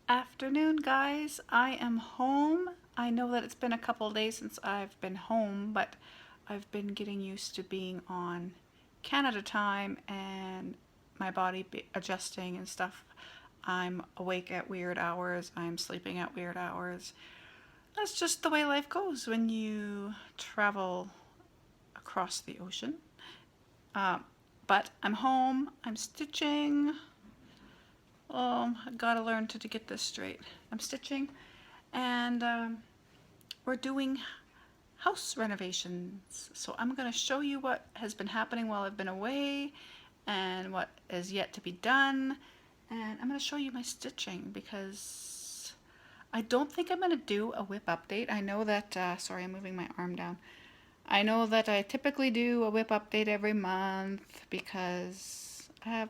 Afternoon, guys. I am home. I know that it's been a couple of days since I've been home, but I've been getting used to being on Canada time and my body adjusting and stuff. I'm awake at weird hours, I'm sleeping at weird hours. That's just the way life goes when you travel across the ocean. Uh, but I'm home, I'm stitching. I gotta learn to get this straight. I'm stitching and we're doing house renovations. So I'm going to show you what has been happening while I've been away and what is yet to be done. And I'm going to show you my stitching because I don't think I'm going to do a WIP update. I know that, sorry, I'm moving my arm down. I know that I typically do a WIP update every month because I have,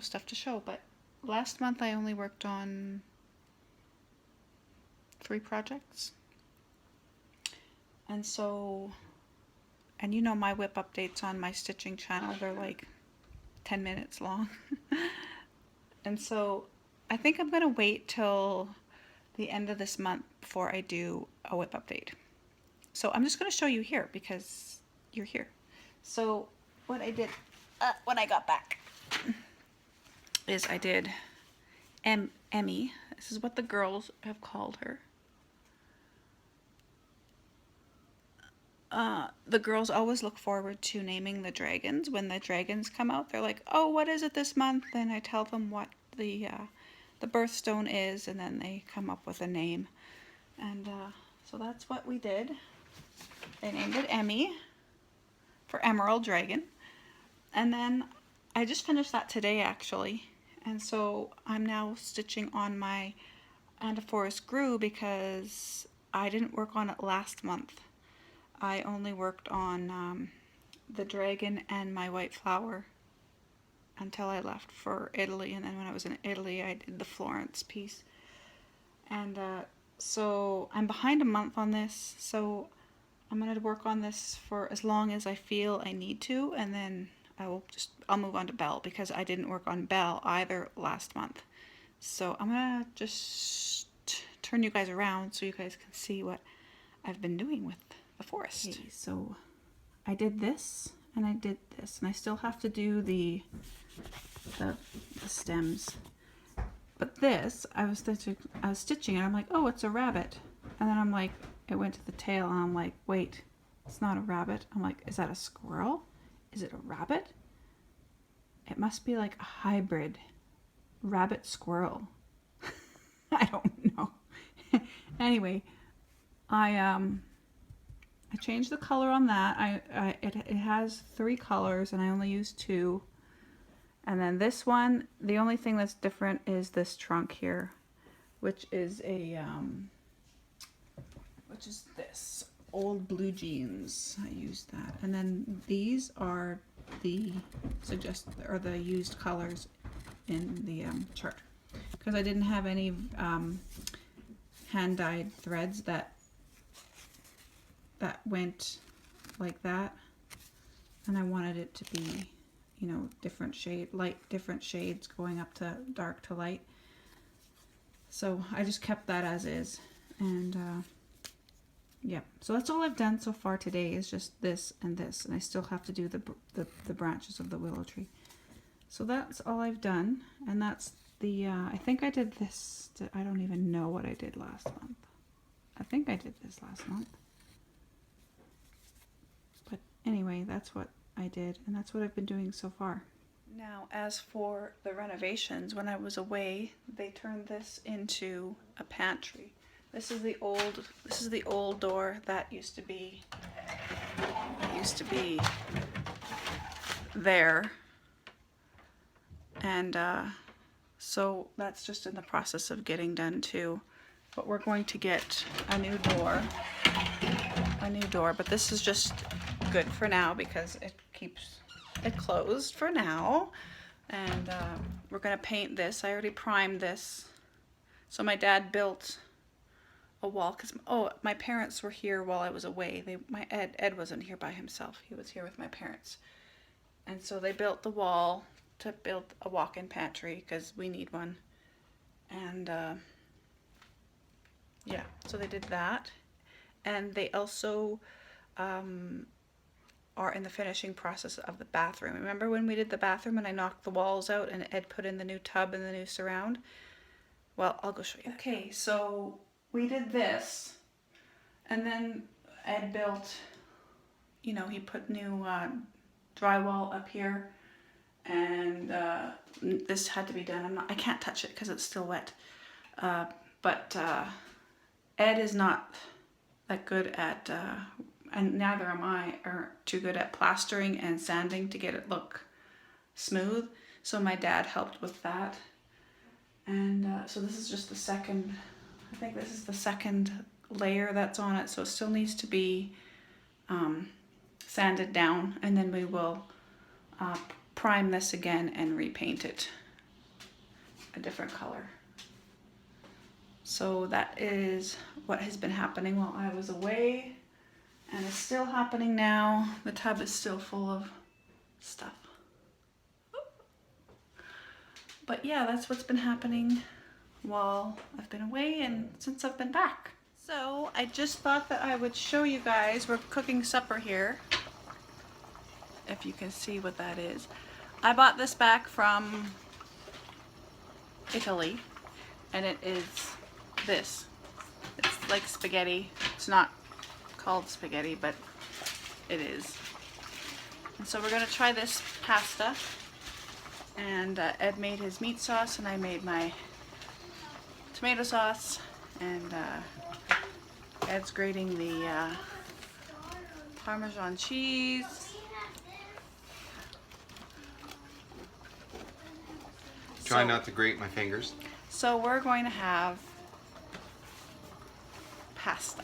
stuff to show. But last month I only worked on 3 projects. And so, and my WIP updates on my stitching channel, they're like 10 minutes long. And so I think I'm going to wait till the end of this month before I do a WIP update. So I'm just going to show you here because you're here. So what I did when I got back is I did Emmy. This is what the girls have called her. The girls always look forward to naming the dragons. When the dragons come out, they're like, "Oh, what is it this month?" And I tell them what the birthstone is, and then they come up with a name. And so that's what we did. They named it Emmy for Emerald Dragon. And then I just finished that today, actually. And so I'm now stitching on my And a Forest Grew because I didn't work on it last month. I only worked on the dragon and my white flower until I left for Italy, and then when I was in Italy I did the Florence piece. And so I'm behind a month on this, so I'm going to work on this for as long as I feel I need to, and then I'll move on to Belle because I didn't work on Belle either last month. So I'm going to just turn you guys around so you guys can see what I've been doing with the forest. Okay, so I did this and I did this, and I still have to do the stems. But this, I was stitching and I'm like, oh, it's a rabbit. And then I'm like, it went to the tail and I'm like, wait, it's not a rabbit. I'm like, is that a squirrel? Is it a rabbit? It must be like a hybrid rabbit squirrel. I don't know. Anyway, I changed the color on that. It has 3 colors and I only used 2. And then this one, the only thing that's different is this trunk here, which is this old blue jeans. I used that. And then these are the used colors in the chart, because I didn't have any hand dyed threads that went like that, and I wanted it to be, different shades going up to dark to light. So I just kept that as is, and yeah. So that's all I've done so far today is just this, and I still have to do the branches of the willow tree. So that's all I've done, and that's the I think I did this. I don't even know what I did last month. I think I did this last month. But anyway, that's what I did, and that's what I've been doing so far. Now, as for the renovations, when I was away, they turned this into a pantry. This is the old door that used to be there. And so that's just in the process of getting done too. But we're going to get a new door, but this is just good for now because it keeps it closed for now. And we're gonna paint this. I already primed this. So my dad built a wall because my parents were here while I was away. Ed wasn't here by himself. He was here with my parents, and so they built the wall to build a walk-in pantry because we need one. And yeah, so they did that. And they also are in the finishing process of the bathroom. Remember when we did the bathroom and I knocked the walls out and Ed put in the new tub and the new surround? Well, I'll go show you. Okay, so we did this, and then Ed built, you know, he put new drywall up here, and this had to be done. I can't touch it because it's still wet. But Ed is not that good at, and neither am I, are too good at plastering and sanding to get it look smooth. So my dad helped with that. And so this is just the second, I think this is the second layer that's on it. So it still needs to be sanded down, and then we will prime this again and repaint it a different color. So that is what has been happening while I was away, and it's still happening now. The tub is still full of stuff. But yeah, that's what's been happening while I've been away and since I've been back. So I just thought that I would show you guys, we're cooking supper here, if you can see what that is. I bought this back from Italy, and it is this. It's like spaghetti. It's not called spaghetti, but it is. And so we're gonna try this pasta. And Ed made his meat sauce, and I made my tomato sauce. And Ed's grating the Parmesan cheese. Try not to grate my fingers. So we're going to have pasta.